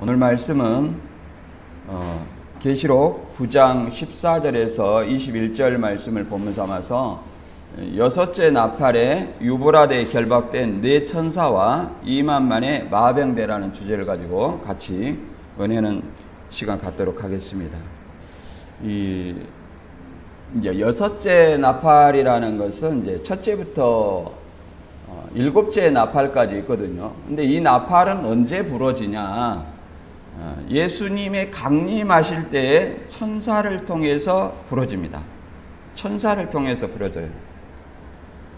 오늘 말씀은 계시록 9장 14절에서 21절 말씀을 본문 삼아서 여섯째 나팔에 유브라데에 결박된 네 천사와 2만만의 마병대라는 주제를 가지고 같이 은혜는 시간 갖도록 하겠습니다. 이제 여섯째 나팔이라는 것은 이제 첫째부터 일곱째 나팔까지 있거든요. 근데 이 나팔은 언제 부러지냐? 예수님의 강림하실 때에 천사를 통해서 부러집니다. 천사를 통해서 부러져요.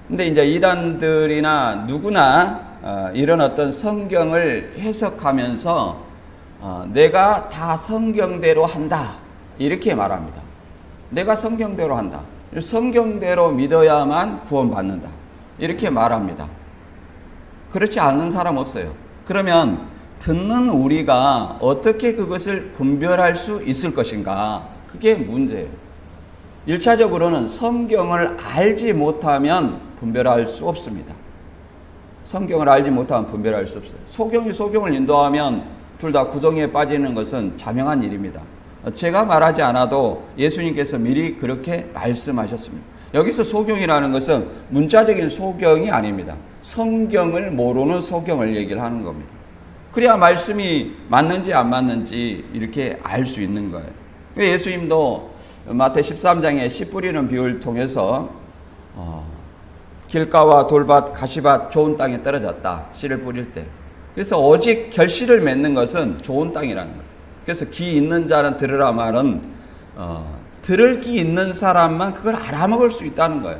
근데 이제 이단들이나 누구나 이런 어떤 성경을 해석하면서 내가 다 성경대로 한다. 이렇게 말합니다. 내가 성경대로 한다. 성경대로 믿어야만 구원받는다. 이렇게 말합니다. 그렇지 않은 사람 없어요. 그러면 듣는 우리가 어떻게 그것을 분별할 수 있을 것인가? 그게 문제예요. 1차적으로는 성경을 알지 못하면 분별할 수 없습니다. 성경을 알지 못하면 분별할 수 없어요. 소경이 소경을 인도하면 둘 다 구덩이에 빠지는 것은 자명한 일입니다. 제가 말하지 않아도 예수님께서 미리 그렇게 말씀하셨습니다. 여기서 소경이라는 것은 문자적인 소경이 아닙니다. 성경을 모르는 소경을 얘기를 하는 겁니다. 그래야 말씀이 맞는지 안 맞는지 이렇게 알 수 있는 거예요. 예수님도 마태 13장에 씨 뿌리는 비유를 통해서 길가와 돌밭, 가시밭 좋은 땅에 떨어졌다. 씨를 뿌릴 때. 그래서 오직 결실을 맺는 것은 좋은 땅이라는 거예요. 그래서 귀 있는 자는 들으라 말은 들을 귀 있는 사람만 그걸 알아먹을 수 있다는 거예요.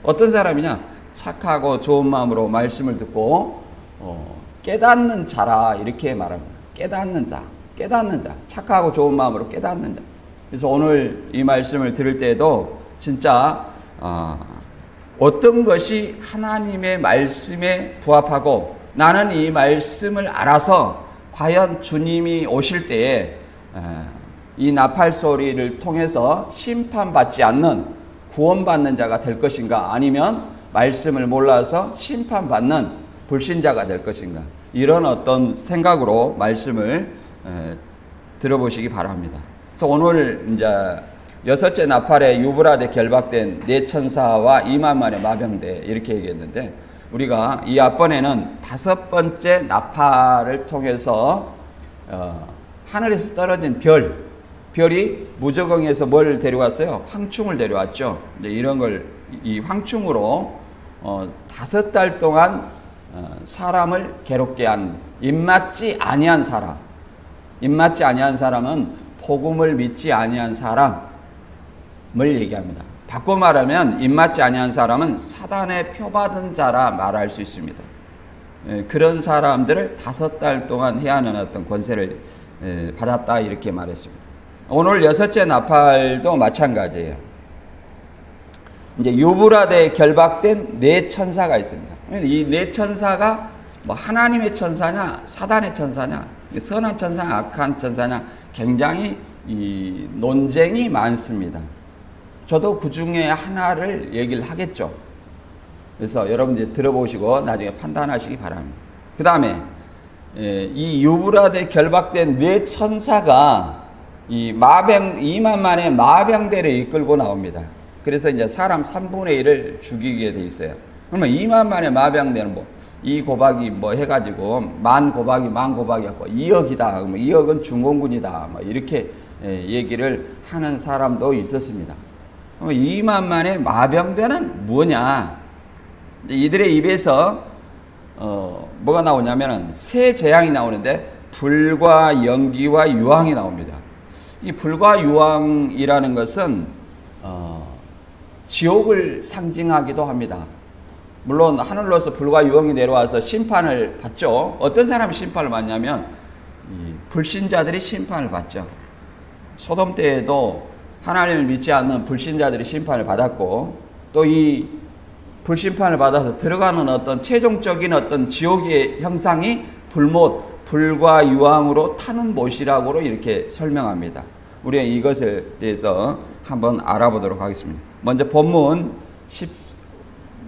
어떤 사람이냐? 착하고 좋은 마음으로 말씀을 듣고 깨닫는 자라 이렇게 말합니다. 깨닫는 자, 착하고 좋은 마음으로 깨닫는 자. 그래서 오늘 이 말씀을 들을 때에도 진짜 어떤 것이 하나님의 말씀에 부합하고 나는 이 말씀을 알아서 과연 주님이 오실 때에 이 나팔 소리를 통해서 심판받지 않는 구원받는 자가 될 것인가, 아니면 말씀을 몰라서 심판받는 불신자가 될 것인가, 이런 어떤 생각으로 말씀을 들어보시기 바랍니다. 그래서 오늘 이제 여섯째 나팔에 유브라데 결박된 네 천사와 2만만의 마병대 이렇게 얘기했는데, 우리가 이 앞번에는 다섯 번째 나팔을 통해서 하늘에서 떨어진 별이 무저공에서 뭘 데려왔어요? 황충을 데려왔죠. 이제 이런 걸 이 황충으로 5달 동안 사람을 괴롭게 한 입맞지 아니한 사람. 입맞지 아니한 사람은 복음을 믿지 아니한 사람을 얘기합니다. 바꿔 말하면 입맞지 아니한 사람은 사단의 표받은 자라 말할 수 있습니다. 그런 사람들을 5달 동안 해야 하는 어떤 권세를 받았다 이렇게 말했습니다. 오늘 여섯째 나팔도 마찬가지예요. 이제 유브라데에 결박된 네 천사가 있습니다. 이 네 천사가 뭐 하나님의 천사냐, 사단의 천사냐, 선한 천사냐, 악한 천사냐, 굉장히 이 논쟁이 많습니다. 저도 그 중에 하나를 얘기를 하겠죠. 그래서 여러분들 들어보시고 나중에 판단하시기 바랍니다. 그 다음에 이 유브라데에 결박된 네 천사가 이 2만만의 마병대를 이끌고 나옵니다. 그래서 이제 사람 3분의 1을 죽이게 돼 있어요. 그러면 2만만의 마병대는 뭐, 2 곱하기 뭐 해가지고, 만 곱하기 갖고 2억이다. 2억은 중공군이다. 뭐 이렇게 얘기를 하는 사람도 있었습니다. 2만만의 마병대는 뭐냐? 이들의 입에서, 뭐가 나오냐면은 세 재앙이 나오는데, 불과 연기와 유황이 나옵니다. 이 불과 유황이라는 것은, 지옥을 상징하기도 합니다. 물론 하늘로서 불과 유황이 내려와서 심판을 받죠. 어떤 사람이 심판을 받냐면 이 불신자들이 심판을 받죠. 소돔 때에도 하나님을 믿지 않는 불신자들이 심판을 받았고, 또 이 불심판을 받아서 들어가는 어떤 최종적인 어떤 지옥의 형상이 불과 유황으로 타는 못이라고 이렇게 설명합니다. 우리가 이것에 대해서 한번 알아보도록 하겠습니다. 먼저 본문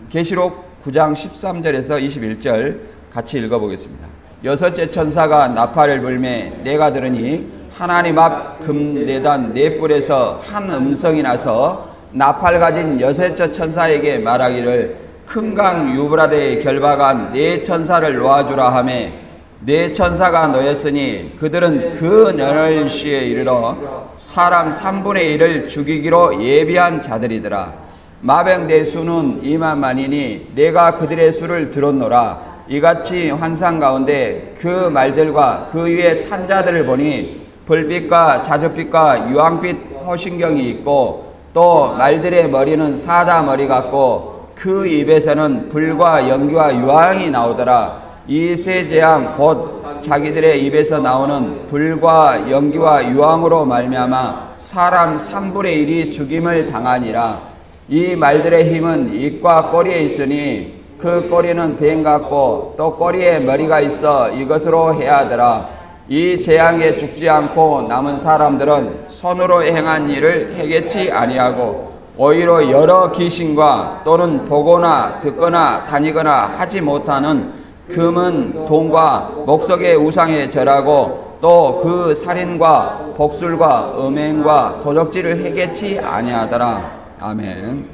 계시록 9장 13절에서 21절 같이 읽어보겠습니다. 여섯째 천사가 나팔을 불매 내가 들으니 하나님 앞 금내단 네 뿔에서 한 음성이 나서 나팔 가진 여섯째 천사에게 말하기를 큰 강 유브라데에 결박한 네 천사를 놓아주라 하매 네 천사가 놓였으니 그들은 그 멸시에 이르러 사람 3분의 1을 죽이기로 예비한 자들이더라. 마병 내 수는 2만만이니 내가 그들의 수를 들었노라. 이같이 환상 가운데 그 말들과 그 위에 탄 자들을 보니 불빛과 자줏빛과 유황빛 허신경이 있고 또 말들의 머리는 사자 머리 같고 그 입에서는 불과 연기와 유황이 나오더라. 이 세 재앙 곧 자기들의 입에서 나오는 불과 연기와 유황으로 말미암아 사람 3분의 1이 죽임을 당하니라. 이 말들의 힘은 입과 꼬리에 있으니 그 꼬리는 뱀 같고 또 꼬리에 머리가 있어 이것으로 해하더라. 이 재앙에 죽지 않고 남은 사람들은 손으로 행한 일을 해결치 아니하고 오히려 여러 귀신과 또는 보거나 듣거나 다니거나 하지 못하는 금은 돈과 목석의 우상에 절하고 또 그 살인과 복술과 음행과 도적질을 해결치 아니하더라. 아멘.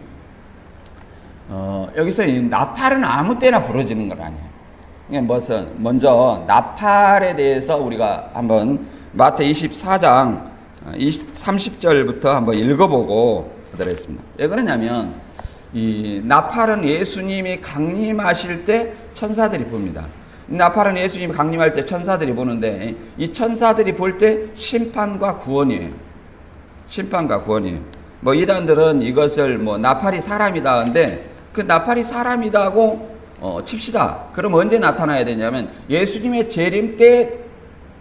여기서 이 나팔은 아무 때나 부러지는 건 아니에요. 먼저 나팔에 대해서 우리가 한번 마태 24장 30절부터 한번 읽어보고 하도록 하겠습니다. 왜 그러냐면 이 나팔은 예수님이 강림하실 때 천사들이 봅니다. 나팔은 예수님이 강림할 때 천사들이 보는데 이 천사들이 볼 때 심판과 구원이에요. 심판과 구원이에요. 뭐 이단들은 이것을 뭐 나팔이 사람이다 하는데 그 나팔이 사람이다 하고 칩시다. 그럼 언제 나타나야 되냐면 예수님의 재림 때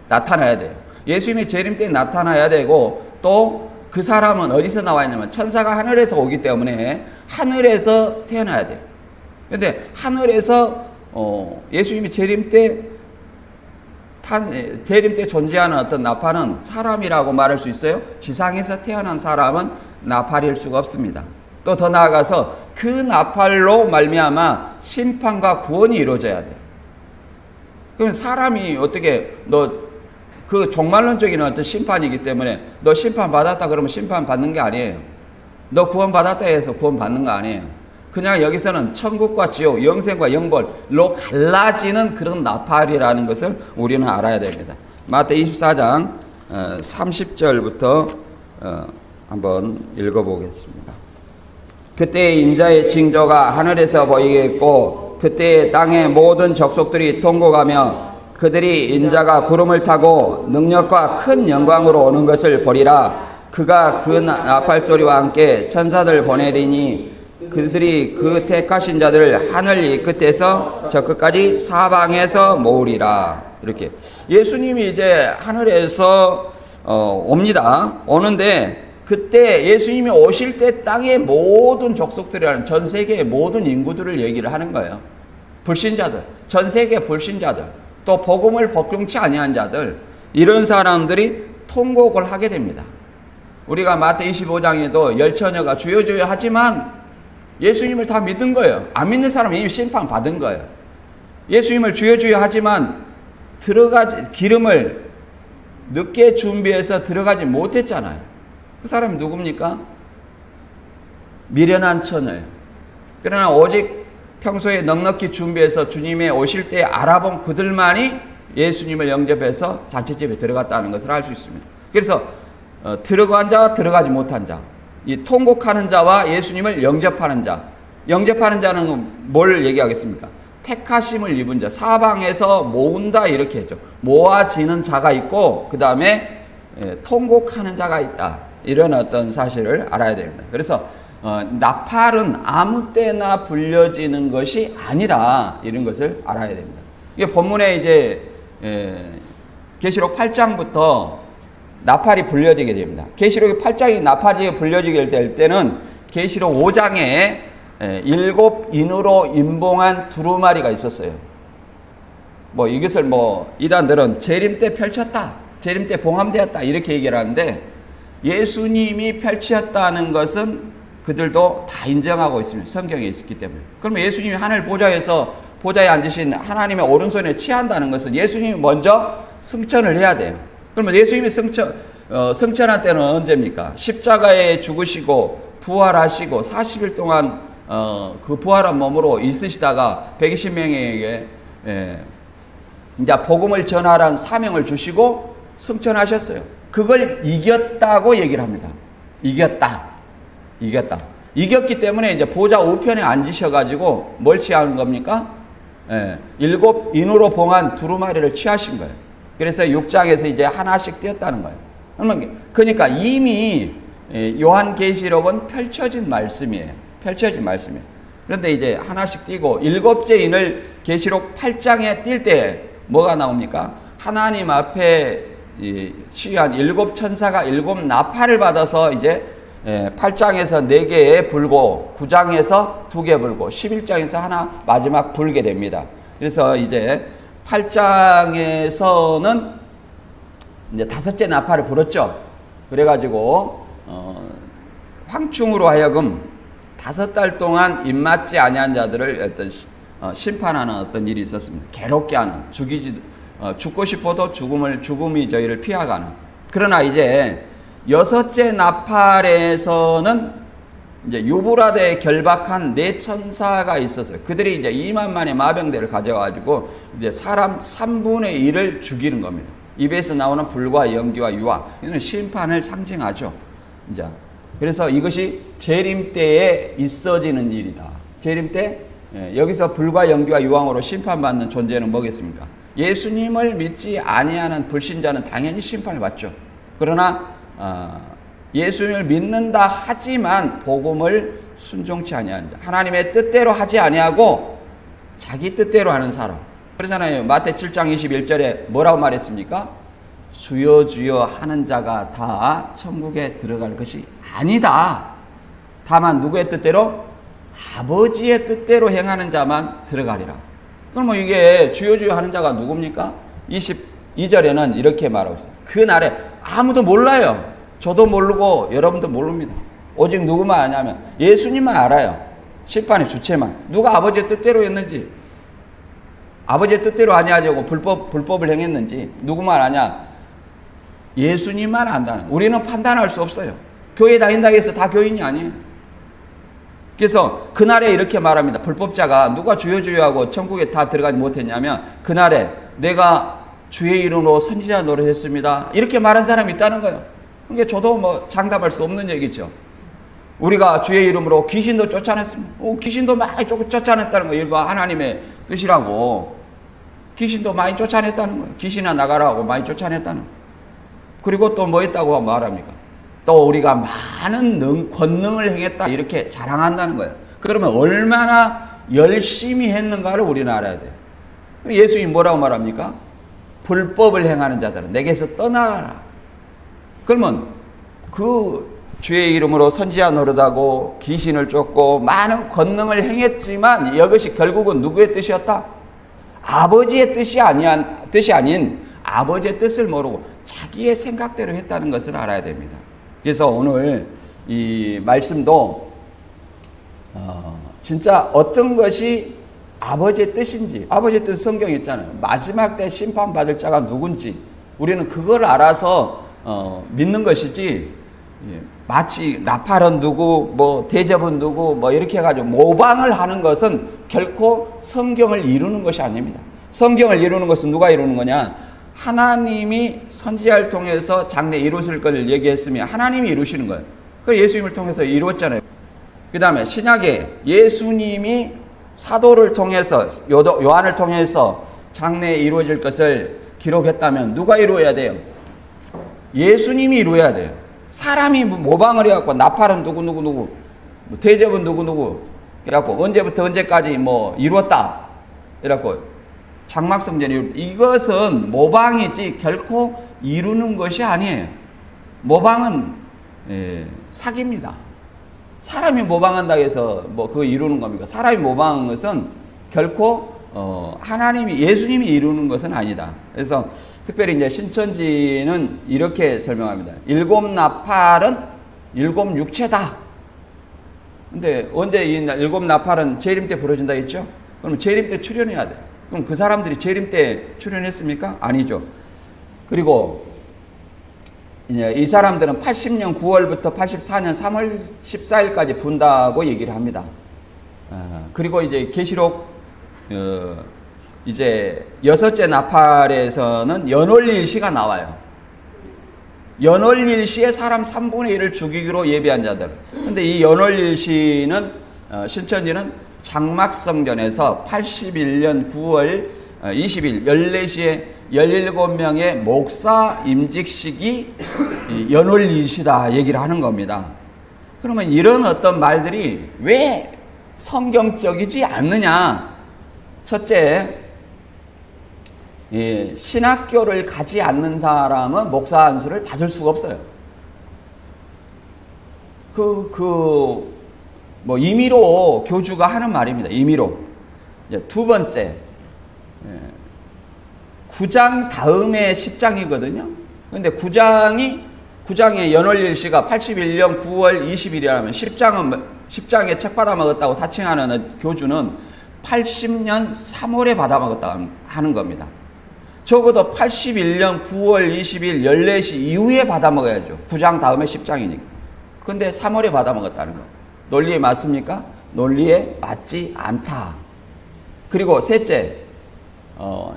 나타나야 돼요. 예수님의 재림 때 나타나야 되고 또 그 사람은 어디서 나와 있냐면 천사가 하늘에서 오기 때문에 하늘에서 태어나야 돼요. 그런데 하늘에서 예수님이 재림 때 존재하는 어떤 나팔은 사람이라고 말할 수 있어요. 지상에서 태어난 사람은 나팔일 수가 없습니다. 또 더 나아가서 그 나팔로 말미암아 심판과 구원이 이루어져야 돼요. 그럼 사람이 어떻게 그 종말론적인 어떤 심판이기 때문에 너 심판 받았다 그러면 심판 받는 게 아니에요. 너 구원 받았다 해서 구원 받는 거 아니에요. 그냥 여기서는 천국과 지옥, 영생과 영벌로 갈라지는 그런 나팔이라는 것을 우리는 알아야 됩니다. 마태 24장 30절부터 한번 읽어보겠습니다. 그때 인자의 징조가 하늘에서 보이겠고 그때 땅의 모든 족속들이 통곡하며 그들이 인자가 구름을 타고 능력과 큰 영광으로 오는 것을 보리라. 그가 그 나팔 소리와 함께 천사들 보내리니 그들이 그 택하신 자들을 하늘 이 끝에서 저 끝까지 사방에서 모으리라. 이렇게 예수님이 이제 하늘에서 옵니다. 오는데 그때 예수님이 오실 때 땅의 모든 족속들이라는 전 세계의 모든 인구들을 얘기를 하는 거예요. 불신자들, 전 세계 불신자들, 또 복음을 복종치 아니한 자들, 이런 사람들이 통곡을 하게 됩니다. 우리가 마태 25장에도 열처녀가 주여 주여 하지만 예수님을 다 믿은 거예요. 안 믿는 사람은 이미 심판 받은 거예요. 예수님을 주여 주여 하지만 기름을 늦게 준비해서 들어가지 못했잖아요. 그 사람이 누굽니까? 미련한 처녀예요. 그러나 오직 평소에 넉넉히 준비해서 주님의 오실 때 알아본 그들만이 예수님을 영접해서 잔치집에 들어갔다는 것을 알 수 있습니다. 그래서 들어간 자와 들어가지 못한 자, 이 통곡하는 자와 예수님을 영접하는 자, 영접하는 자는 뭘 얘기하겠습니까? 택하심을 입은 자, 사방에서 모은다 이렇게 했죠. 모아지는 자가 있고 그 다음에 통곡하는 자가 있다. 이런 어떤 사실을 알아야 됩니다. 그래서 나팔은 아무 때나 불려지는 것이 아니라 이런 것을 알아야 됩니다. 이게 본문에 이제 계시록 8장부터 나팔이 불려지게 됩니다. 계시록 8장이 나팔이 불려지게 될 때는 계시록 5장에 7 인으로 임봉한 두루마리가 있었어요. 뭐 이것을 뭐 이단들은 재림 때 펼쳤다, 재림 때 봉함되었다 이렇게 얘기를 하는데 예수님이 펼치었다는 것은 그들도 다 인정하고 있습니다. 성경에 있었기 때문에. 그러면 예수님이 하늘 보좌에서 보좌에 앉으신 하나님의 오른손에 취한다는 것은 예수님이 먼저 승천을 해야 돼요. 그러면 예수님이 승천한 때는 언제입니까? 십자가에 죽으시고 부활하시고 40일 동안 그 부활한 몸으로 있으시다가 120명에게 이제 복음을 전하라는 사명을 주시고 승천하셨어요. 그걸 이겼다고 얘기를 합니다. 이겼다. 이겼기 때문에 이제 보좌 우편에 앉으셔가지고 뭘 취하는 겁니까? 7인으로 봉한 두루마리를 취하신 거예요. 그래서 6장에서 이제 하나씩 띄었다는 거예요. 그러니까 이미 요한계시록은 펼쳐진 말씀이에요. 그런데 이제 하나씩 띄고 7째 인을 계시록 8장에 띌 때 뭐가 나옵니까? 하나님 앞에 취한 7천사가 7나팔을 받아서 이제 8장에서 4개 불고 9장에서 2개 불고 11장에서 하나 마지막 불게 됩니다. 그래서 이제 8장에서는 이제 5째 나팔을 불었죠. 그래가지고 황충으로 하여금 5달 동안 입맞지 아니한 자들을 어떤 심판하는 어떤 일이 있었습니다. 괴롭게 하는, 죽고 싶어도 죽음이 저희를 피하가는. 그러나 이제 6째 나팔에서는 이제 유브라데에 결박한 4천사가 있었어요. 그들이 이제 2만만의 마병대를 가져가지고 이제 사람 3분의 1을 죽이는 겁니다. 입에서 나오는 불과 연기와 유화, 이는 심판을 상징하죠. 이제 그래서 이것이 재림 때에 있어지는 일이다. 재림 때 여기서 불과 연기와 유황으로 심판받는 존재는 뭐겠습니까? 예수님을 믿지 아니하는 불신자는 당연히 심판을 받죠. 그러나 예수님을 믿는다 하지만 복음을 순종치 아니하는 자, 하나님의 뜻대로 하지 아니하고 자기 뜻대로 하는 사람. 그러잖아요. 마태 7장 21절에 뭐라고 말했습니까? 주여 주여 하는 자가 다 천국에 들어갈 것이 아니다. 다만 누구의 뜻대로? 아버지의 뜻대로 행하는 자만 들어가리라. 그럼 뭐 이게 주여 주여 하는 자가 누굽니까? 22절에는 이렇게 말하고 있어요. 그날에 아무도 몰라요. 저도 모르고 여러분도 모릅니다. 오직 누구만 아냐면 예수님만 알아요. 심판의 주체만. 누가 아버지의 뜻대로 했는지, 아버지의 뜻대로 아니하려고 불법을 행했는지 누구만 아냐? 예수님만 안다는. 우리는 판단할 수 없어요. 교회 다닌다고 해서 다 교인이 아니에요. 그래서 그날에 이렇게 말합니다. 불법자가 누가 주여 주여 하고 천국에 다 들어가지 못했냐면 그날에 내가 주의 이름으로 선지자 노릇했습니다. 이렇게 말한 사람이 있다는 거예요. 그러니까 저도 뭐 장담할 수 없는 얘기죠. 우리가 주의 이름으로 귀신도 쫓아냈습니다. 귀신도 많이 쫓아냈다는 거예요. 이거 하나님의 뜻이라고. 귀신도 많이 쫓아냈다는 거예요. 귀신아 나가라고 많이 쫓아냈다는 거예요. 그리고 또 뭐 했다고 말합니까? 또 우리가 많은 권능을 행했다 이렇게 자랑한다는 거예요. 그러면 얼마나 열심히 했는가를 우리는 알아야 돼요. 예수님이 뭐라고 말합니까? 불법을 행하는 자들은 내게서 떠나가라. 그러면 그 주의 이름으로 선지자 노릇하고 귀신을 쫓고 많은 권능을 행했지만 이것이 결국은 누구의 뜻이었다? 아버지의 뜻이 아닌 아버지의 뜻을 모르고 자기의 생각대로 했다는 것을 알아야 됩니다. 그래서 오늘 이 말씀도 진짜 어떤 것이 아버지의 뜻인지, 아버지의 뜻 성경에 있잖아요. 마지막 때 심판받을 자가 누군지 우리는 그걸 알아서 믿는 것이지, 마치 나팔은 누구, 뭐 대접은 누구, 뭐 이렇게 해가지고 모방을 하는 것은 결코 성경을 이루는 것이 아닙니다. 성경을 이루는 것은 누가 이루는 거냐? 하나님이 선지자를 통해서 장래 이루실 것을 얘기했으면 하나님이 이루시는 거예요. 그 예수님을 통해서 이루었잖아요. 그 다음에 신약에 예수님이 사도를 통해서 요한을 통해서 장래에 이루어질 것을 기록했다면 누가 이루어야 돼요? 예수님이 이루어야 돼요. 사람이 모방을 해갖고 나팔은 누구 대접은 누구 그래갖고 언제부터 언제까지 뭐 이루었다 이래갖고 장막성전이 이것은 모방이지 결코 이루는 것이 아니에요. 모방은 사기입니다. 사람이 모방한다고 해서 뭐 그거 이루는 겁니까? 사람이 모방한 것은 결코 예수님이 이루는 것은 아니다. 그래서 특별히 이제 신천지는 이렇게 설명합니다. 7나팔은 7육체다. 근데 언제 이 7나팔은 재림 때 부러진다 했죠? 그럼 재림 때 출현해야 돼. 그럼 그 사람들이 재림 때 출현했습니까? 아니죠. 그리고 이제 이 사람들은 80년 9월부터 84년 3월 14일까지 분다고 얘기를 합니다. 그리고 이제 계시록 이제 여섯째 나팔에서는 연월일시가 나와요. 연월일시에 사람 3분의 1을 죽이기로 예비한 자들. 근데 이 연월일시는 신천지는 장막성전에서 81년 9월 20일 14시에 17명의 목사 임직식이 연월일시다 얘기를 하는 겁니다. 그러면 이런 어떤 말들이 왜 성경적이지 않느냐? 첫째, 신학교를 가지 않는 사람은 목사 안수를 받을 수가 없어요. 임의로 교주가 하는 말입니다. 임의로. 두 번째, 9장 다음에 10장이거든요. 근데 9장의 연월일시가 81년 9월 20일이라면 10장에 책 받아먹었다고 사칭하는 교주는 80년 3월에 받아먹었다 하는 겁니다. 적어도 81년 9월 20일 14시 이후에 받아먹어야죠. 9장 다음에 10장이니까. 근데 3월에 받아먹었다는 거. 논리에 맞습니까? 논리에 맞지 않다. 그리고 셋째,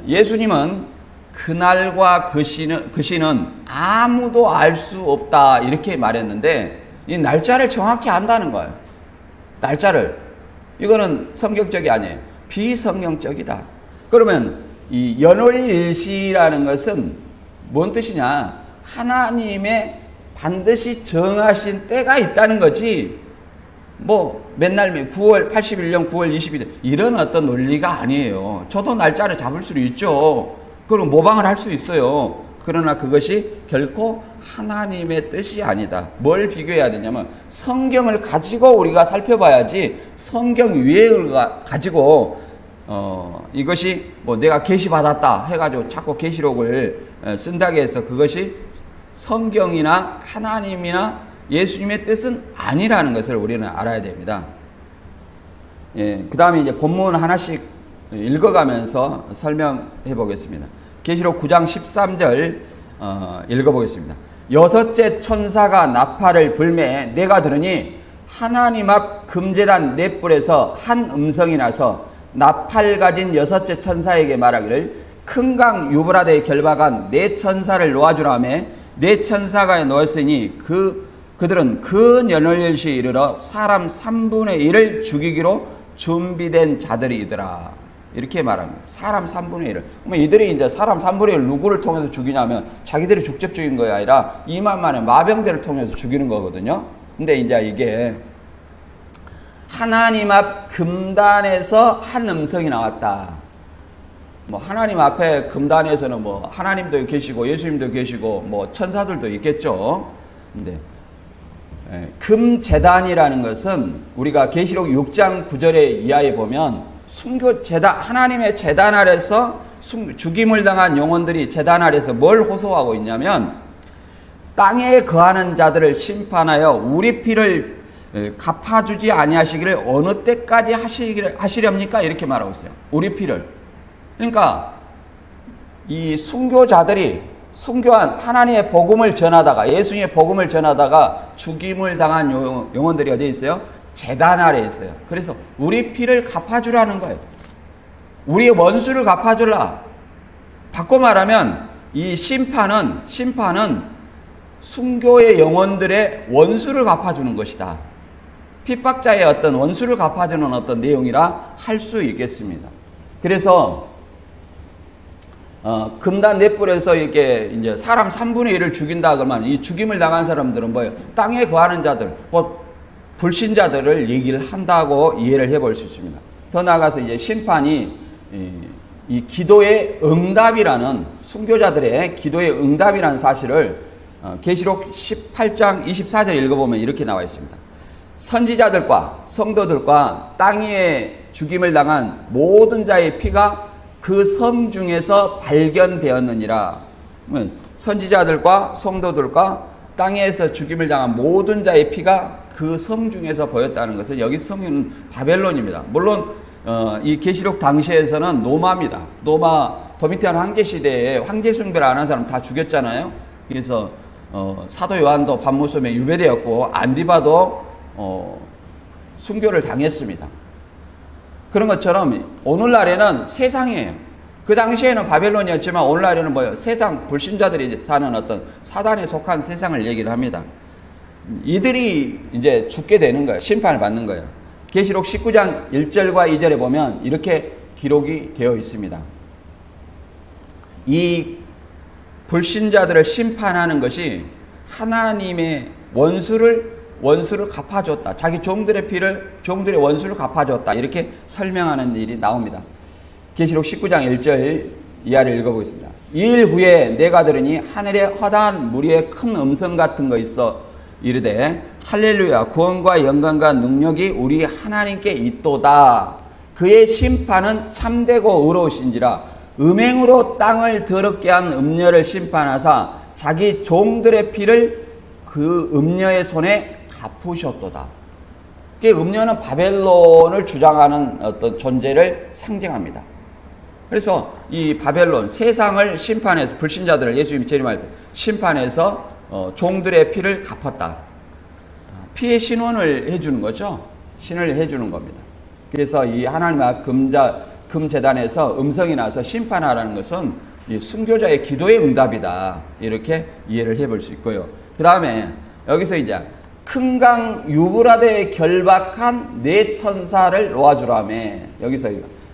예수님은 그날과 그 시는 아무도 알 수 없다 이렇게 말했는데 이 날짜를 정확히 안다는 거예요. 날짜를. 이거는 성경적이 아니에요. 비성경적이다. 그러면 이 연월일시라는 것은 뭔 뜻이냐? 하나님의 반드시 정하신 때가 있다는 거지. 맨날 81년 9월 20일 이런 어떤 논리가 아니에요. 저도 날짜를 잡을 수 있죠. 그럼 모방을 할 수 있어요. 그러나 그것이 결코 하나님의 뜻이 아니다. 뭘 비교해야 되냐면 성경을 가지고 우리가 살펴봐야지 성경 유행을 가지고 이것이 내가 계시받았다 해가지고 자꾸 계시록을 쓴다고 해서 그것이 성경이나 하나님이나 예수님의 뜻은 아니라는 것을 우리는 알아야 됩니다. 그 다음에 이제 본문 하나씩 읽어가면서 설명해 보겠습니다. 계시록 9장 13절 읽어보겠습니다. 여섯째 천사가 나팔을 불매 내가 들으니 하나님 앞 금제단 넷불에서 한 음성이 나서 나팔 가진 여섯째 천사에게 말하기를 큰 강 유브라데에 결박한 네 천사를 놓아주라며 네 천사가 놓았으니 그들은 그 연월일시에 이르러 사람 3분의 1을 죽이기로 준비된 자들이더라. 이렇게 말합니다. 사람 3분의 1을. 그러면 이들이 이제 사람 3분의 1을 누구를 통해서 죽이냐면 자기들이 직접 죽인 거야 아니라 2만 만의 마병대를 통해서 죽이는 거거든요. 근데 이제 이게 하나님 앞 금단에서 한 음성이 나왔다. 하나님 앞에 금단에서는 하나님도 계시고 예수님도 계시고 천사들도 있겠죠. 근데 금제단이라는 것은 우리가 계시록 6장 9절에 이하에 보면 순교제단, 하나님의 제단 아래서 죽임을 당한 영혼들이 제단 아래서 뭘 호소하고 있냐면 땅에 거하는 자들을 심판하여 우리 피를 갚아주지 아니하시기를 어느 때까지 하시렵니까? 이렇게 말하고 있어요. 우리 피를. 그러니까 이 순교자들이 순교한 하나님의 복음을 전하다가 예수님의 복음을 전하다가 죽임을 당한 영혼들이 어디에 있어요? 제단 아래에 있어요. 그래서 우리 피를 갚아주라는 거예요. 우리의 원수를 갚아주라. 바꿔 말하면 이 심판은 순교의 영혼들의 원수를 갚아주는 것이다. 핍박자의 어떤 원수를 갚아주는 어떤 내용이라 할 수 있겠습니다. 그래서 금단 넷불에서 이렇게 이제 사람 3분의 1을 죽인다 그러면 이 죽임을 당한 사람들은 뭐예요? 땅에 거하는 자들, 불신자들을 얘기를 한다고 이해를 해볼 수 있습니다. 더 나아가서 이제 심판이 이 기도의 응답이라는 순교자들의 기도의 응답이라는 사실을 계시록 18장 24절 읽어보면 이렇게 나와 있습니다. 선지자들과 성도들과 땅 위에 죽임을 당한 모든 자의 피가 그 섬 중에서 발견되었느니라. 선지자들과 성도들과 땅에서 죽임을 당한 모든 자의 피가 그 성 중에서 보였다는 것은 여기 성은 바벨론입니다. 물론 이 계시록 당시에서는 노마입니다. 노마 도미티안 황제 시대에 황제 숭배를 안 한 사람 다 죽였잖아요. 그래서 사도 요한도 밤모섬에 유배되었고 안디바도 순교를 당했습니다. 그런 것처럼 오늘날에는 세상이에요. 그 당시에는 바벨론이었지만 오늘날에는 뭐예요? 세상 불신자들이 사는 어떤 사단에 속한 세상을 얘기를 합니다. 이들이 이제 죽게 되는 거예요. 심판을 받는 거예요. 계시록 19장 1절과 2절에 보면 이렇게 기록이 되어 있습니다. 이 불신자들을 심판하는 것이 하나님의 원수를 갚아줬다. 자기 종들의 종들의 원수를 갚아줬다. 이렇게 설명하는 일이 나옵니다. 계시록 19장 1절 이하를 읽어보겠습니다. 2일 후에 내가 들으니 하늘에 허다한 무리의 큰 음성 같은 거 있어 이르되 할렐루야 구원과 영광과 능력이 우리 하나님께 있도다. 그의 심판은 참되고 의로우신지라 음행으로 땅을 더럽게 한 음녀를 심판하사 자기 종들의 피를 그 음녀의 손에 갚으셨도다. 음녀는 바벨론을 주장하는 어떤 존재를 상징합니다. 그래서 이 바벨론 세상을 심판해서 불신자들을 예수님이 재림할 때 심판해서 종들의 피를 갚았다. 피의 신원을 해주는 거죠. 신을 해주는 겁니다. 그래서 이 하나님 앞 금재단에서 음성이 나서 심판하라는 것은 이 순교자의 기도의 응답이다. 이렇게 이해를 해볼 수 있고요. 그 다음에 여기서 이제 큰 강 유브라데에 결박한 네 천사를 놓아주라며. 여기서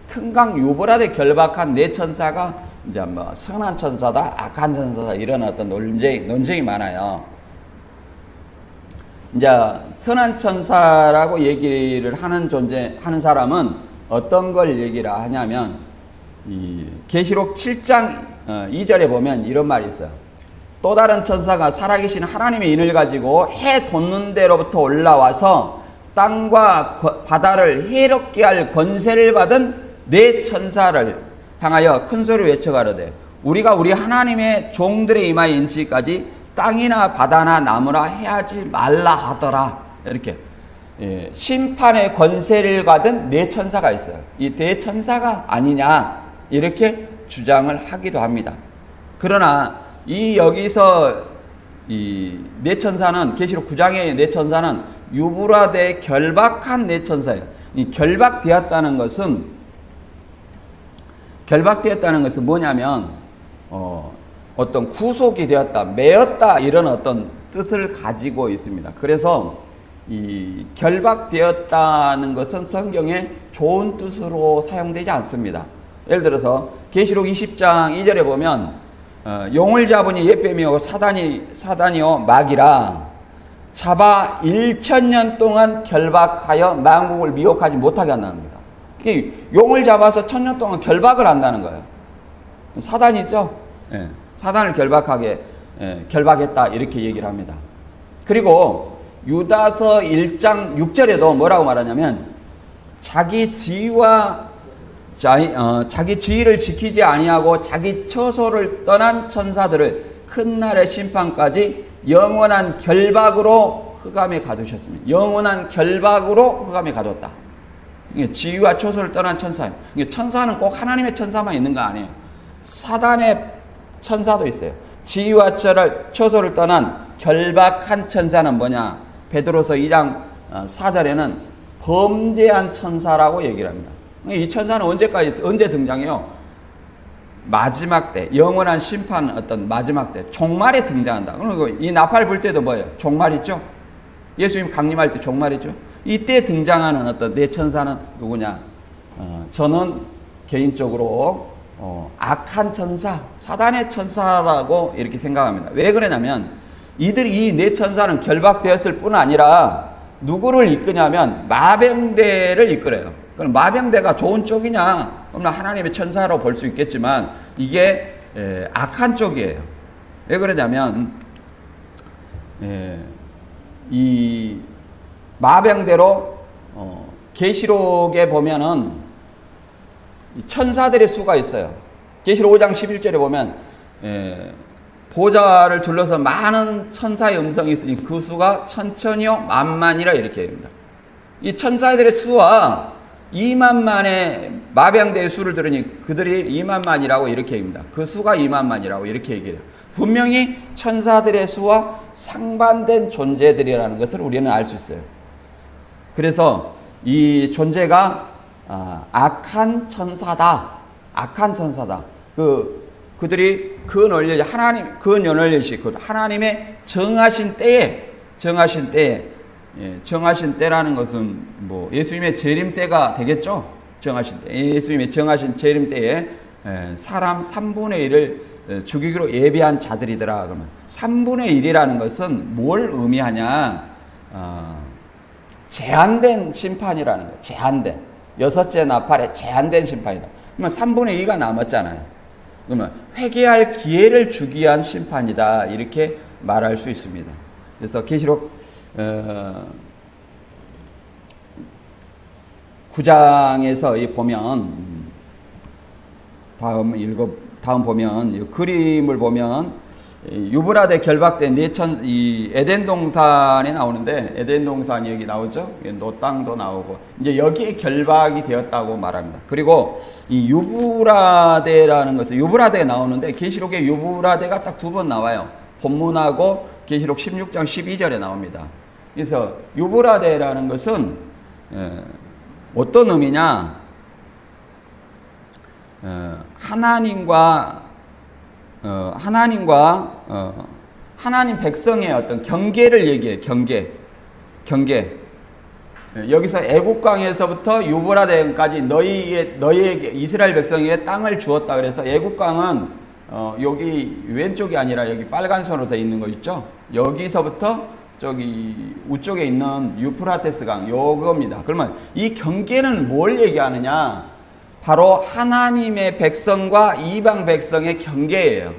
큰 강 유브라데에 결박한 네 천사가 이제 뭐 선한 천사다, 악한 천사다 이런 어떤 논쟁이 많아요. 이제 선한 천사라고 얘기를 하는 사람은 어떤 걸 얘기를 하냐면 이 계시록 7장 2절에 보면 이런 말이 있어요. 또 다른 천사가 살아계신 하나님의 인을 가지고 해 돋는 데로부터 올라와서 땅과 바다를 해롭게 할 권세를 받은 네 천사를 향하여 큰 소리로 외쳐가로되 우리가 우리 하나님의 종들의 이마에 인치기까지 땅이나 바다나 나무나 해하지 말라 하더라. 이렇게 심판의 권세를 받은 네 천사가 있어요. 이 네 천사가 아니냐 이렇게 주장을 하기도 합니다. 그러나 여기서 이 네 천사는 계시록 9장의 네 천사는 유브라데에 결박한 네 천사예요. 이 결박되었다는 것은 뭐냐면 어떤 구속이 되었다, 매였다 이런 어떤 뜻을 가지고 있습니다. 그래서 이 결박되었다는 것은 성경에 좋은 뜻으로 사용되지 않습니다. 예를 들어서 계시록 20장 2절에 보면 용을 잡으니 옛뱀이요 사단이요 마귀라 잡아 1000년 동안 결박하여 만국을 미혹하지 못하게 한답니다. 용을 잡아서 1000년 동안 결박을 한다는 거예요. 사단이죠. 예, 사단을 결박했다 이렇게 얘기를 합니다. 그리고 유다서 1장 6절에도 뭐라고 말하냐면 자기 지위를 지키지 아니하고 자기 처소를 떠난 천사들을 큰 날의 심판까지 영원한 결박으로 흑암에 가두셨습니다. 영원한 결박으로 흑암에 가뒀다. 지위와 처소를 떠난 천사예요. 천사는 꼭 하나님의 천사만 있는 거 아니에요. 사단의 천사도 있어요. 지위와 처소를 떠난 결박한 천사는 뭐냐? 베드로서 2장 4절에는 범죄한 천사라고 얘기를 합니다. 이 천사는 언제 등장해요? 마지막 때, 영원한 심판 어떤 마지막 때, 종말에 등장한다. 그리고 이 나팔 불 때도 뭐예요? 종말이죠? 예수님 강림할 때 종말이죠? 이때 등장하는 어떤 네 천사는 누구냐? 저는 개인적으로 악한 천사, 사단의 천사라고 이렇게 생각합니다. 왜 그러냐면 이 네 천사는 결박되었을 뿐 아니라 누구를 이끄냐면 마병대를 이끌어요. 그럼 마병대가 좋은 쪽이냐? 그럼 하나님의 천사로 볼 수 있겠지만 이게 악한 쪽이에요. 왜 그러냐면 이 마병대로 계시록에 보면은 천사들의 수가 있어요. 계시록 5장 11절에 보면 보좌를 둘러서 많은 천사의 음성이 있으니 그 수가 천천히요 만만이라 이렇게 얘기합니다. 이 천사들의 수와 2만만의 마병대의 수를 들으니 그들이 2만만이라고 이렇게 얘기합니다. 그 수가 2만만이라고 이렇게 얘기해요. 분명히 천사들의 수와 상반된 존재들이라는 것을 우리는 알 수 있어요. 그래서 이 존재가 악한 천사다. 악한 천사다. 그들이 하나님의 정하신 때라는 것은 뭐 예수님의 재림 때가 되겠죠. 정하신 때. 예수님의 정하신 재림 때에 사람 3분의 1을 죽이기로 예비한 자들이더라. 그러면 3분의 1이라는 것은 뭘 의미하냐? 제한된 심판이라는 거예요. 제한된. 여섯째 나팔에 제한된 심판이다. 그러면 3분의 2가 남았잖아요. 그러면 회개할 기회를 주기 위한 심판이다. 이렇게 말할 수 있습니다. 그래서 계시록 9장에서 보면 다음 보면 이 그림을 보면 유브라데 결박된 이 에덴 동산이 나오는데 에덴 동산이 여기 나오죠. 노 땅도 나오고 이제 여기에 결박이 되었다고 말합니다. 그리고 이 유브라데라는 것은 유브라데에 나오는데 계시록에 유브라데가 딱 2번 나와요. 본문하고 계시록 16장 12절에 나옵니다. 그래서 유브라데라는 것은 어떤 의미냐? 하나님 백성의 어떤 경계를 얘기해요. 경계. 여기서 애국강에서부터 유브라데까지 너희에게 이스라엘 백성에게 땅을 주었다. 그래서 애국강은 여기 왼쪽이 아니라 여기 빨간 선으로 되어 있는 거 있죠. 여기서부터 저기 우쪽에 있는 유프라테스 강 요겁니다. 그러면 이 경계는 뭘 얘기하느냐? 바로 하나님의 백성과 이방 백성의 경계예요.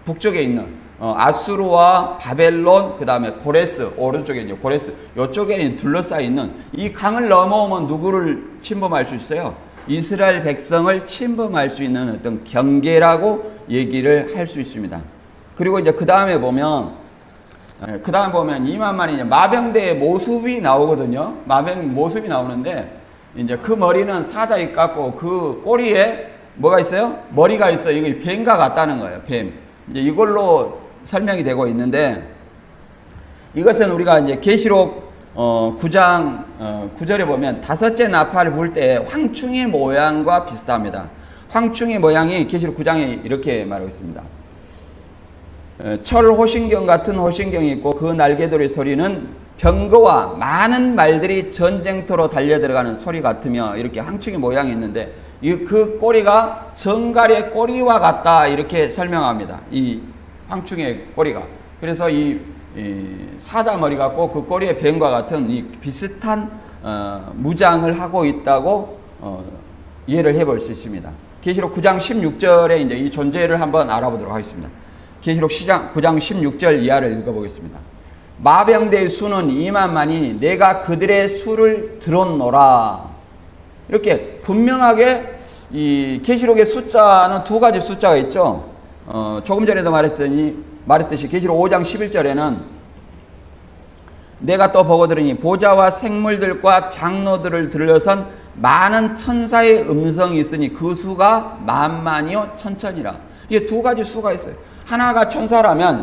북쪽에 있는 아수르와 바벨론, 그 다음에 고레스, 오른쪽에 있는 고레스, 이쪽에 둘러싸여 있는 이 강을 넘어오면 누구를 침범할 수 있어요? 이스라엘 백성을 침범할 수 있는 어떤 경계라고 얘기를 할 수 있습니다. 그리고 이제 그 다음에 보면 2만만이 마병대의 모습이 나오거든요. 모습이 나오는데 이제 그 머리는 사자에 깎고 그 꼬리에 뭐가 있어요? 머리가 있어요. 이거 뱀과 같다는 거예요. 뱀. 이제 이걸로 설명이 되고 있는데 이것은 우리가 이제 계시록 9장 9절에 보면 다섯째 나팔을 불 때 황충의 모양과 비슷합니다. 황충의 모양이 계시록 9장에 이렇게 말하고 있습니다. 철 호신경 같은 호신경이 있고 그 날개들의 소리는 병거와 많은 말들이 전쟁터로 달려들어가는 소리 같으며 이렇게 황충의 모양이 있는데 그 꼬리가 정갈의 꼬리와 같다 이렇게 설명합니다. 이 황충의 꼬리가. 그래서 이 사자 머리 같고 그 꼬리의 뱀과 같은 이 비슷한 무장을 하고 있다고 이해를 해볼 수 있습니다. 계시록 9장 16절에 이제 이 존재를 한번 알아보도록 하겠습니다. 계시록 9장 16절 이하를 읽어보겠습니다. 마병대의 수는 2만만이 내가 그들의 수를 들었노라. 이렇게 분명하게 이 계시록의 숫자는 2가지 숫자가 있죠. 조금 전에도 말했듯이 계시록 5장 11절에는 내가 또 보고 들으니 보좌와 생물들과 장로들을 들러선 많은 천사의 음성이 있으니 그 수가 만만이요 천천이라. 이게 2가지 수가 있어요. 하나가 천사라면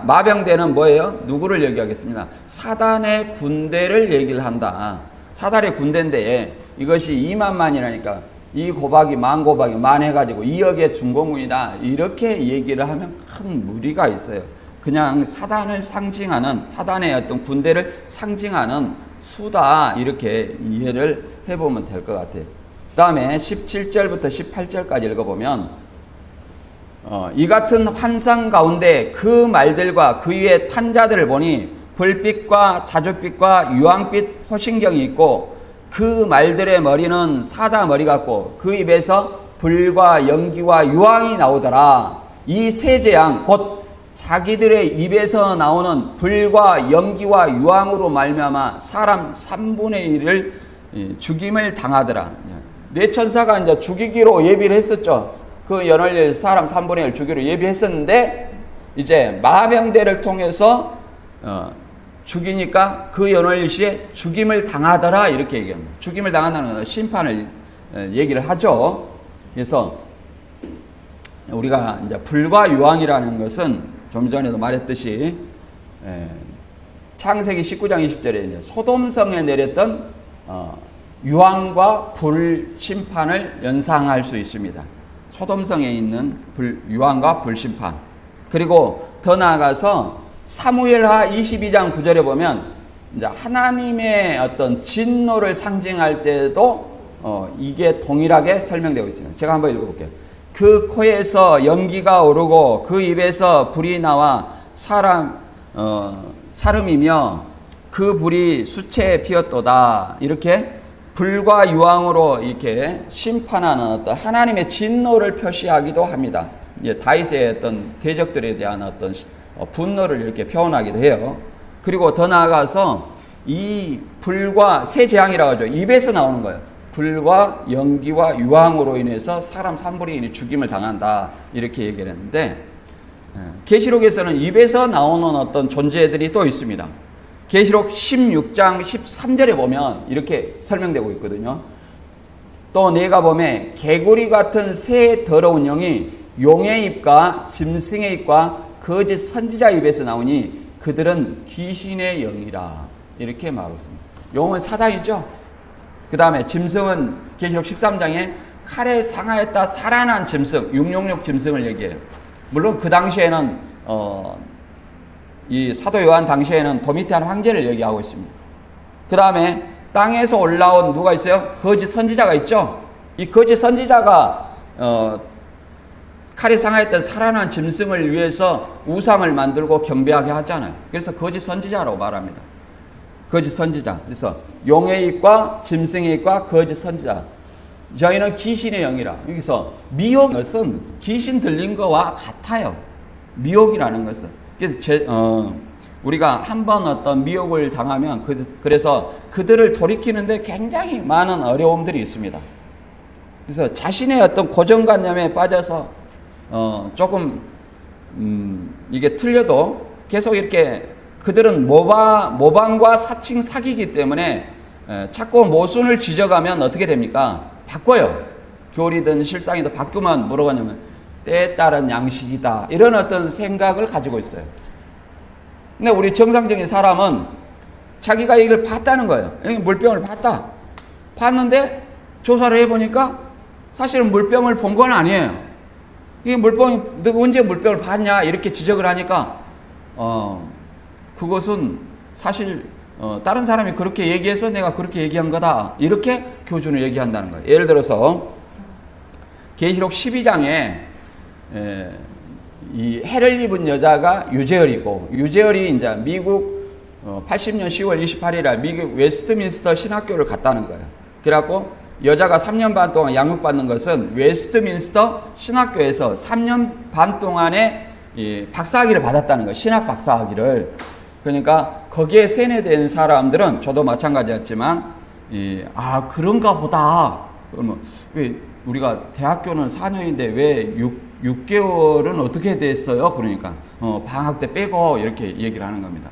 마병대는 뭐예요? 누구를 얘기하겠습니다. 사단의 군대를 얘기를 한다. 사단의 군대인데 이것이 2만만이라니까 이 고박이 만 해가지고 2억의 중공군이다. 이렇게 얘기를 하면 큰 무리가 있어요. 그냥 사단을 상징하는 사단의 어떤 군대를 상징하는 수다 이렇게 이해를 해보면 될 것 같아요. 그 다음에 17절부터 18절까지 읽어보면 이 같은 환상 가운데 그 말들과 그 위에 탄 자들을 보니 불빛과 자줏빛과 유황빛 호신경이 있고 그 말들의 머리는 사자 머리 같고 그 입에서 불과 연기와 유황이 나오더라. 이 세 재앙 곧 자기들의 입에서 나오는 불과 연기와 유황으로 말미암아 사람 3분의 1을 죽임을 당하더라. 네 천사가 이제 죽이기로 예비를 했었죠. 그 연월일 사람 3분의 1 죽이로 예비했었는데 이제 마병대를 통해서 죽이니까 그 연월일시에 죽임을 당하더라 이렇게 얘기합니다. 죽임을 당한다는 건 심판을 얘기를 하죠. 그래서 우리가 이제 불과 유황이라는 것은 좀 전에도 말했듯이 창세기 19장 20절에 이제 소돔성에 내렸던 유황과 불 심판을 연상할 수 있습니다. 소돔성에 있는 유황과 불 심판. 그리고 더 나아가서 사무엘하 22장 9절에 보면 이제 하나님의 어떤 진노를 상징할 때도 이게 동일하게 설명되고 있습니다. 제가 한번 읽어볼게요. 그 코에서 연기가 오르고 그 입에서 불이 나와 사름이며 그 불이 수채에 피었도다. 이렇게 불과 유황으로 이렇게 심판하는 어떤 하나님의 진노를 표시하기도 합니다. 이제 다윗의 어떤 대적들에 대한 어떤 분노를 이렇게 표현하기도 해요. 그리고 더 나아가서 이 불과 새 재앙이라고 하죠. 입에서 나오는 거예요. 불과 연기와 유황으로 인해서 사람 3분의 1이 죽임을 당한다. 이렇게 얘기를 했는데 계시록에서는 입에서 나오는 어떤 존재들이 또 있습니다. 계시록 16장 13절에 보면 이렇게 설명되고 있거든요. 또 내가 보매 개구리 같은 새 더러운 영이 용의 입과 짐승의 입과 거짓 선지자 입에서 나오니 그들은 귀신의 영이라 이렇게 말하고 있습니다. 용은 사단이죠. 그 다음에 짐승은 계시록 13장에 칼에 상하였다 살아난 짐승 666 짐승을 얘기해요. 물론 그 당시에는 이 사도 요한 당시에는 도미티안 황제를 얘기하고 있습니다. 그 다음에 땅에서 올라온 누가 있어요? 거짓 선지자가 있죠. 이 거짓 선지자가 칼에 상하였던 살아난 짐승을 위해서 우상을 만들고 경배하게 하잖아요. 그래서 거짓 선지자라고 말합니다. 거짓 선지자. 그래서 용의 입과 짐승의 입과 거짓 선지자. 저희는 귀신의 영이라. 여기서 미혹 것은 귀신 들린 거와 같아요. 미혹이라는 것은. 그래서 우리가 한번 어떤 미혹을 당하면 그래서 그들을 돌이키는데 굉장히 많은 어려움들이 있습니다. 그래서 자신의 어떤 고정관념에 빠져서 조금 이게 틀려도 계속 이렇게 그들은 모방과 사칭 사기이기 때문에 자꾸 모순을 지적하면 어떻게 됩니까? 바꿔요. 교리든 실상이든 바꾸면 뭐라고 하냐면 때에 따른 양식이다. 이런 어떤 생각을 가지고 있어요. 근데 우리 정상적인 사람은 자기가 이걸 봤다는 거예요. 물병을 봤는데 조사를 해보니까 사실은 물병을 본 건 아니에요. 이게 물병이 너가 언제 물병을 봤냐 이렇게 지적을 하니까 그것은 사실 다른 사람이 그렇게 얘기해서 내가 그렇게 얘기한 거다 이렇게 교준을 얘기한다는 거예요. 예를 들어서 계시록 12장에 이 해를 입은 여자가 유재열이고 유재열이 이제 미국 80년 10월 28일에 미국 웨스트민스터 신학교를 갔다는 거예요. 그래갖고 여자가 3년 반 동안 양육받는 것은 웨스트민스터 신학교에서 3년 반 동안의 이 박사학위를 받았다는 거예요. 신학 박사학위를. 그러니까 거기에 세뇌된 사람들은 저도 마찬가지였지만 그런가 보다. 그러면 왜 우리가 대학교는 4년인데 왜 6개월은 어떻게 됐어요? 그러니까 방학 때 빼고 이렇게 얘기를 하는 겁니다.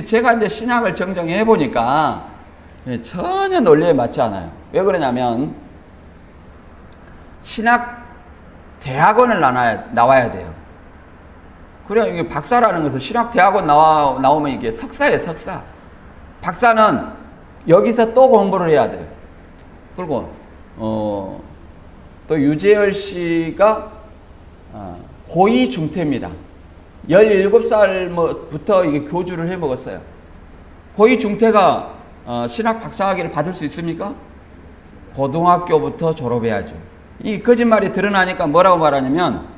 제가 이제 신학을 정정해 보니까 전혀 논리에 맞지 않아요. 왜 그러냐면 신학 대학원을 나와야 돼요. 그래야 이게 박사라는 것은 신학 대학원 나오면 이게 석사예요, 석사. 박사는 여기서 또 공부를 해야 돼요. 그리고 또 유재열 씨가 고위 중퇴입니다. 17살부터 이게 교주를 해 먹었어요. 고위 중퇴가 신학 박사학위를 받을 수 있습니까? 고등학교부터 졸업해야죠. 이 거짓말이 드러나니까 뭐라고 말하냐면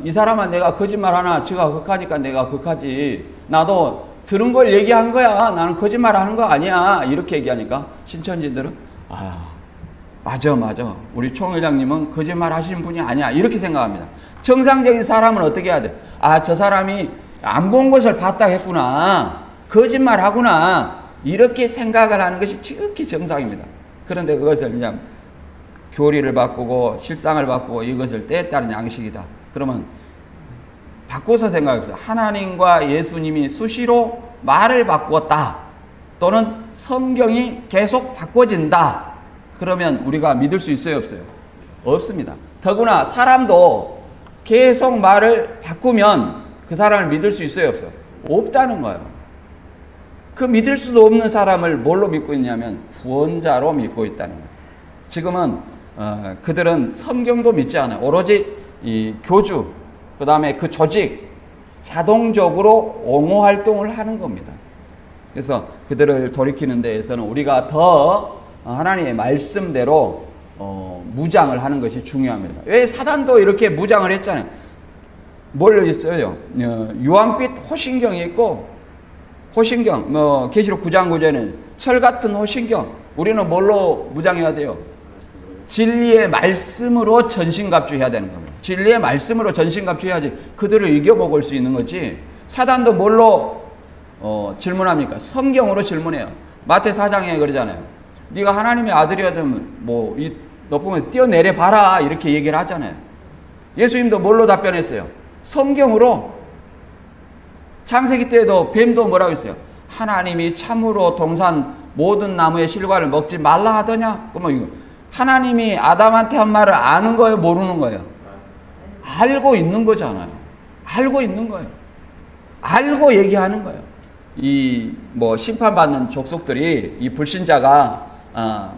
이 사람은 내가 거짓말 하나 지가 극하니까 내가 극하지. 나도 들은 걸 얘기한 거야. 나는 거짓말 하는 거 아니야. 이렇게 얘기하니까 신천지들은 맞아. 우리 총회장님은 거짓말 하시는 분이 아니야. 이렇게 생각합니다. 정상적인 사람은 어떻게 해야 돼? 저 사람이 안 본 것을 봤다 했구나. 거짓말 하구나. 이렇게 생각을 하는 것이 지극히 정상입니다. 그런데 그것을 그냥 교리를 바꾸고 실상을 바꾸고 이것을 때에 따른 양식이다. 그러면 바꿔서 생각해보세요. 하나님과 예수님이 수시로 말을 바꾸었다. 또는 성경이 계속 바꿔진다. 그러면 우리가 믿을 수 있어요, 없어요? 없습니다. 더구나 사람도 계속 말을 바꾸면 그 사람을 믿을 수 있어요, 없어요? 없다는 거예요. 그 믿을 수도 없는 사람을 뭘로 믿고 있냐면 구원자로 믿고 있다는 거예요. 지금은 그들은 성경도 믿지 않아요. 오로지 이 교주, 그 다음에 그 조직, 자동적으로 옹호 활동을 하는 겁니다. 그래서 그들을 돌이키는 데에서는 우리가 더 하나님의 말씀대로 무장을 하는 것이 중요합니다. 왜 사단도 이렇게 무장을 했잖아요. 뭘 있어요? 유황빛 호신경이 있고, 호신경, 계시록 9장 9절에는 철 같은 호신경. 우리는 뭘로 무장해야 돼요? 진리의 말씀으로 전신갑주해야 되는 겁니다. 진리의 말씀으로 전신갑주해야지 그들을 이겨먹을 수 있는 거지. 사단도 뭘로 질문합니까? 성경으로 질문해요. 마태 4장에 그러잖아요. 네가 하나님의 아들이었다면 너 보면 뛰어내려 봐라 이렇게 얘기를 하잖아요. 예수님도 뭘로 답변했어요? 성경으로. 창세기 때도 뱀도 뭐라고 했어요? 하나님이 참으로 동산 모든 나무의 실과를 먹지 말라 하더냐? 그러면 하나님이 아담한테 한 말을 아는 거예요, 모르는 거예요? 알고 있는 거잖아요. 알고 있는 거예요. 알고 얘기하는 거예요. 심판받는 족속들이, 이 불신자가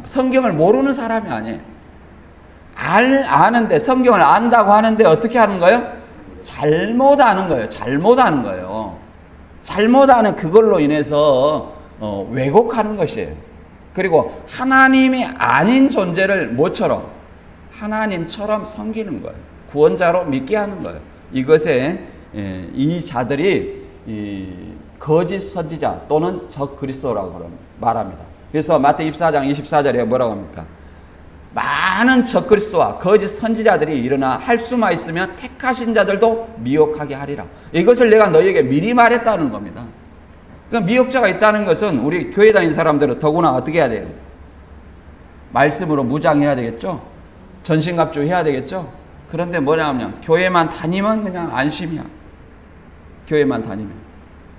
성경을 모르는 사람이 아니에요. 아는데, 성경을 안다고 하는데 어떻게 하는 거예요? 잘못 아는 거예요. 잘못 아는 거예요. 잘못 아는 그걸로 인해서 왜곡하는 것이에요. 그리고 하나님이 아닌 존재를 뭐처럼? 하나님처럼 섬기는 거예요. 구원자로 믿게 하는 거예요. 이것에 이 자들이 거짓 선지자 또는 적 그리스도라고 말합니다. 그래서 마태 24장 24절에 뭐라고 합니까? 많은 적 그리스도와 거짓 선지자들이 일어나 할 수만 있으면 택하신 자들도 미혹하게 하리라. 이것을 내가 너희에게 미리 말했다는 겁니다. 그러니까 미혹자가 있다는 것은 우리 교회 다니는 사람들은 더구나 어떻게 해야 돼요? 말씀으로 무장해야 되겠죠? 전신갑주 해야 되겠죠? 그런데 뭐냐면 교회만 다니면 그냥 안심이야. 교회만 다니면.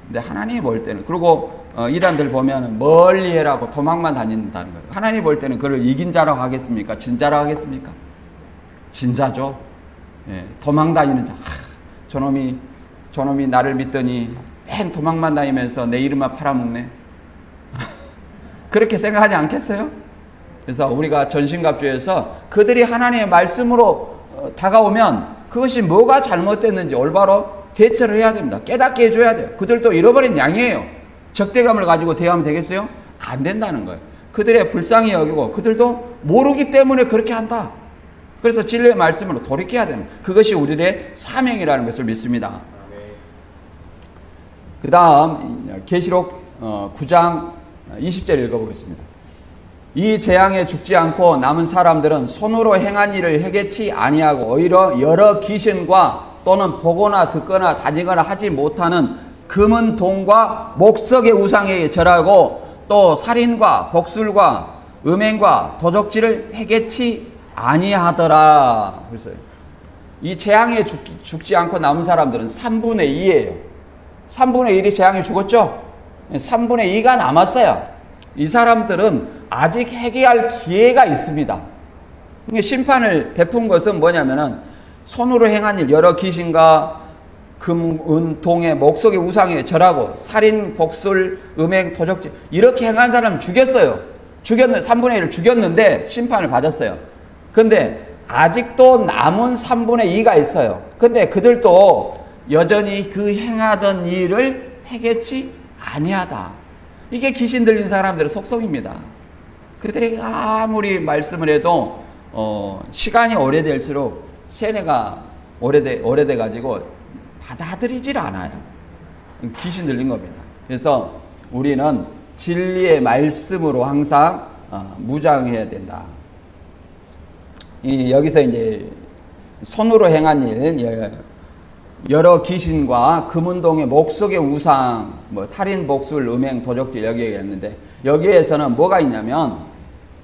근데 하나님이 볼 때는, 그리고 이단들 보면 멀리 해라고 도망만 다닌다는 거예요. 하나님이 볼 때는 그를 이긴 자라고 하겠습니까? 진자라고 하겠습니까? 진자죠. 예, 도망 다니는 자. 저놈이 나를 믿더니 맨 도망만 다니면서 내 이름만 팔아먹네. 그렇게 생각하지 않겠어요? 그래서 우리가 전신갑주에서 그들이 하나님의 말씀으로 다가오면 그것이 뭐가 잘못됐는지 올바로 대처를 해야 됩니다. 깨닫게 해줘야 돼요. 그들도 잃어버린 양이에요. 적대감을 가지고 대하면 되겠어요? 안 된다는 거예요. 그들의 불쌍히 여기고 그들도 모르기 때문에 그렇게 한다. 그래서 진리의 말씀으로 돌이켜야 되는, 그것이 우리의 사명이라는 것을 믿습니다. 그 다음 계시록 9장 20절 읽어보겠습니다. 이 재앙에 죽지 않고 남은 사람들은 손으로 행한 일을 해결치 아니하고 오히려 여러 귀신과 또는 보거나 듣거나 다지거나 하지 못하는 금은 동과 목석의 우상에 절하고 또 살인과 복술과 음행과 도적질을 해결치 아니하더라. 그래서 이 재앙에 죽지 않고 남은 사람들은 3분의 2예요. 3분의 1이 재앙에 죽었죠? 3분의 2가 남았어요. 이 사람들은 아직 회개할 기회가 있습니다. 심판을 베푼 것은 뭐냐면은 손으로 행한 일, 여러 귀신과 금, 은, 동의, 목석의 우상에 절하고 살인, 복술, 음행, 도적질 이렇게 행한 사람 죽였어요. 3분의 1을 죽였는데 심판을 받았어요. 근데 아직도 남은 3분의 2가 있어요. 근데 그들도 여전히 그 행하던 일을 회개치 아니하다. 이게 귀신 들린 사람들의 속성입니다. 그들이 아무리 말씀을 해도 시간이 오래될수록 세뇌가 오래돼가지고 받아들이질 않아요. 귀신 들린 겁니다. 그래서 우리는 진리의 말씀으로 항상 무장해야 된다. 여기서 이제 손으로 행한 일, 여러 귀신과 금운동의 목석의 우상, 살인, 복술, 음행, 도적질 여기에 있는데 여기에서는 뭐가 있냐면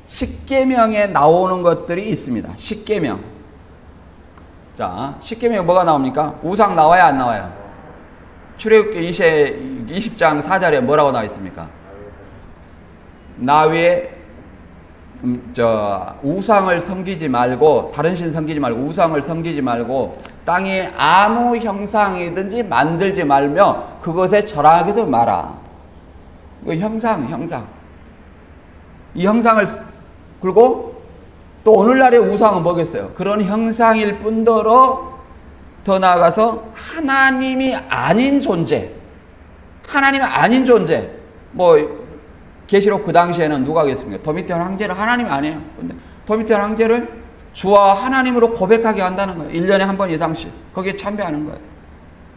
십계명에 나오는 것들이 있습니다. 십계명. 자, 십계명에 뭐가 나옵니까? 우상 나와야 안 나와요? 출애굽기 20장 4절에 뭐라고 나와 있습니까? 나 위에 우상을 섬기지 말고, 다른 신 섬기지 말고, 우상을 섬기지 말고, 땅에 아무 형상이든지 만들지 말며 그것에 절하기도 마라. 그 형상. 이 형상을, 그리고 또 오늘날의 우상은 뭐겠어요? 그런 형상일 뿐더러 더 나아가서 하나님이 아닌 존재, 뭐 계시록 그 당시에는 누가 하겠습니까? 도미티안 황제는 하나님이 아니에요. 근데 도미티안 황제를 주와 하나님으로 고백하게 한다는 거예요. 1년에 한 번 이상씩. 거기에 참배하는 거예요.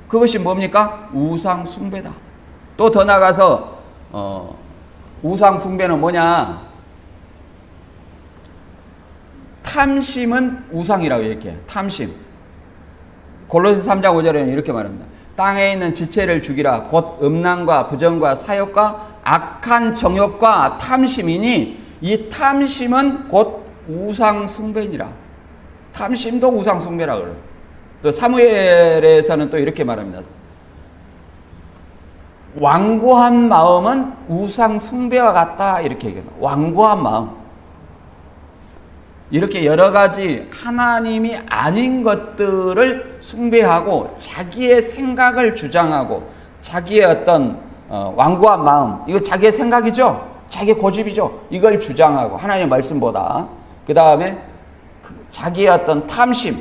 그것이 뭡니까? 우상 숭배다. 또 더 나아가서 우상 숭배는 뭐냐? 탐심은 우상이라고 얘기해요. 탐심. 골로새 3장 5절에는 이렇게 말합니다. 땅에 있는 지체를 죽이라. 곧 음란과 부정과 사욕과 악한 정욕과 탐심이니 이 탐심은 곧 우상 숭배니라. 탐심도 우상 숭배라 그래요. 또 사무엘에서는 또 이렇게 말합니다. 완고한 마음은 우상 숭배와 같다 이렇게 얘기합니다. 완고한 마음. 이렇게 여러 가지 하나님이 아닌 것들을 숭배하고 자기의 생각을 주장하고 자기의 어떤 완고한 마음, 이거 자기의 생각이죠? 자기의 고집이죠? 이걸 주장하고 하나님의 말씀보다 그 다음에 자기의 어떤 탐심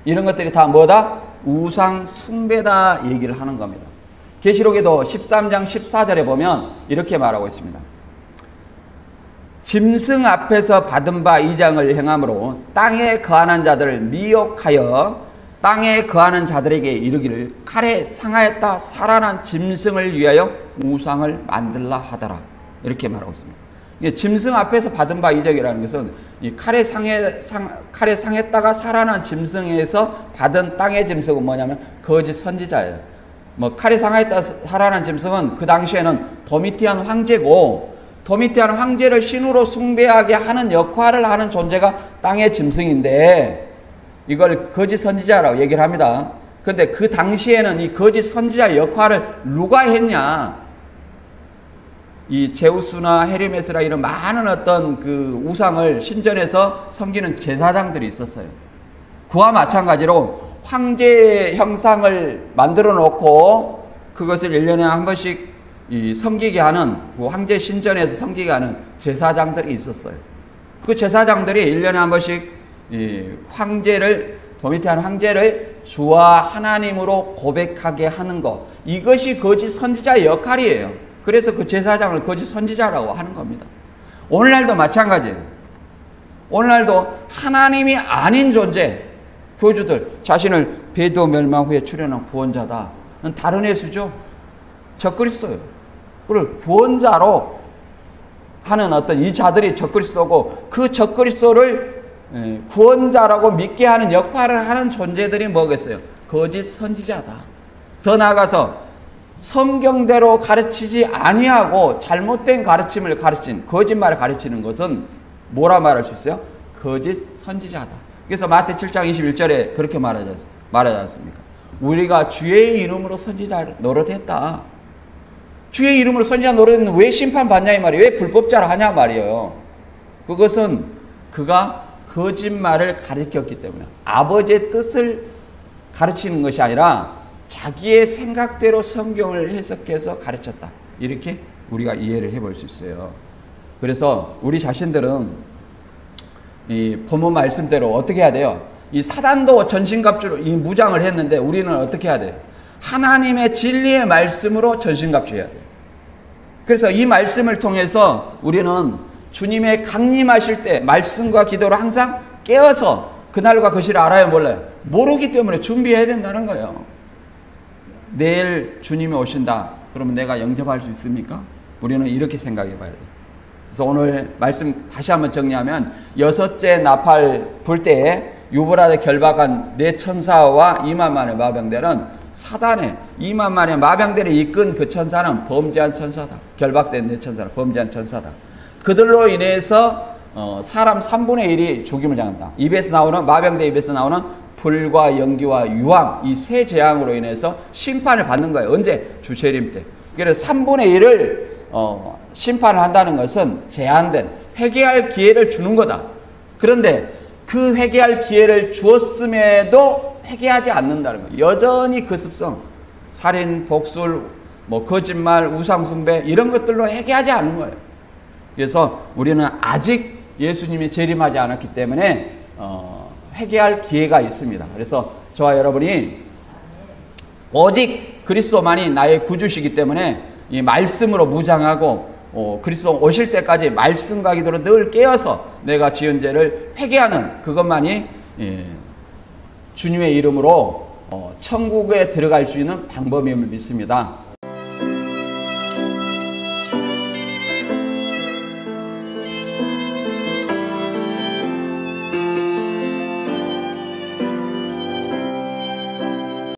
이런 것들이 다 뭐다? 우상 숭배다 얘기를 하는 겁니다. 계시록에도 13장 14절에 보면 이렇게 말하고 있습니다. 짐승 앞에서 받은 바 이 장을 행함으로 땅에 거하는 자들을 미혹하여 땅에 거하는 자들에게 이르기를 칼에 상하였다 살아난 짐승을 위하여 우상을 만들라 하더라. 이렇게 말하고 있습니다. 짐승 앞에서 받은 바 이적이라는 것은 이 칼에 상했다가 살아난 짐승에서 받은 땅의 짐승은 뭐냐면 거짓 선지자예요. 뭐 칼에 상했다 살아난 짐승은 그 당시에는 도미티안 황제고, 도미티안 황제를 신으로 숭배하게 하는 역할을 하는 존재가 땅의 짐승인데 이걸 거짓 선지자라고 얘기를 합니다. 근데 그 당시에는 이 거짓 선지자 역할을 누가 했냐? 이 제우스나 헤르메스라 이런 많은 어떤 그 우상을 신전에서 섬기는 제사장들이 있었어요. 그와 마찬가지로 황제 형상을 만들어 놓고 그것을 1년에 한 번씩 섬기게 하는, 그 황제 신전에서 섬기게 하는 제사장들이 있었어요. 그 제사장들이 1년에 한 번씩 이 도미티안 황제를 주와 하나님으로 고백하게 하는 것, 이것이 거짓 선지자의 역할이에요. 그래서 그 제사장을 거짓 선지자라고 하는 겁니다. 오늘날도 마찬가지예요. 오늘날도 하나님이 아닌 존재, 교주들, 자신을 배도 멸망 후에 출현한 구원자다. 다른 예수죠. 적그리스도예요. 그걸 구원자로 하는 어떤 이 자들이 적그리스도고, 그 적그리스도를 구원자라고 믿게 하는 역할을 하는 존재들이 뭐겠어요? 거짓 선지자다. 더 나아가서 성경대로 가르치지 아니하고 잘못된 가르침을 가르친, 거짓말을 가르치는 것은 뭐라 말할 수 있어요? 거짓 선지자다. 그래서 마태 7장 21절에 그렇게 말하지 않습니까? 우리가 주의 이름으로 선지자 노릇했다. 주의 이름으로 선지자 노릇했는데 왜 심판받냐 이 말이에요. 왜 불법자를 하냐 말이에요. 그것은 그가 거짓말을 가르쳤기 때문에, 아버지의 뜻을 가르치는 것이 아니라 자기의 생각대로 성경을 해석해서 가르쳤다. 이렇게 우리가 이해를 해볼 수 있어요. 그래서 우리 자신들은 이 본문 말씀대로 어떻게 해야 돼요? 이 사단도 전신갑주로 이 무장을 했는데 우리는 어떻게 해야 돼요? 하나님의 진리의 말씀으로 전신갑주해야 돼요. 그래서 이 말씀을 통해서 우리는 주님의 강림하실 때 말씀과 기도로 항상 깨어서 그날과 그 시를 알아요, 몰라요? 모르기 때문에 준비해야 된다는 거예요. 내일 주님이 오신다. 그러면 내가 영접할 수 있습니까? 우리는 이렇게 생각해 봐야 돼요. 그래서 오늘 말씀 다시 한번 정리하면, 여섯째 나팔 불 때에 유브라데 결박한 네 천사와 2만만의 마병대는 사단의 2만만의 마병대를 이끈 그 천사는 범죄한 천사다. 결박된 네 천사는 범죄한 천사다. 그들로 인해서 사람 3분의 1이 죽임을 당한다. 입에서 나오는, 마병대 입에서 나오는 불과 연기와 유황 이 세 재앙으로 인해서 심판을 받는 거예요. 언제? 주재림 때. 그래서 3분의 1을 심판을 한다는 것은 제한된 회개할 기회를 주는 거다. 그런데 그 회개할 기회를 주었음에도 회개하지 않는다는 거예요. 여전히 그 습성, 살인, 복술, 거짓말, 우상숭배 이런 것들로 회개하지 않는 거예요. 그래서 우리는 아직 예수님이 재림하지 않았기 때문에 회개할 기회가 있습니다. 그래서 저와 여러분이 오직 그리스도만이 나의 구주시기 때문에 이 말씀으로 무장하고 그리스도 오실 때까지 말씀과 기도로 늘 깨어서 내가 지은 죄를 회개하는 그것만이 주님의 이름으로 천국에 들어갈 수 있는 방법임을 믿습니다.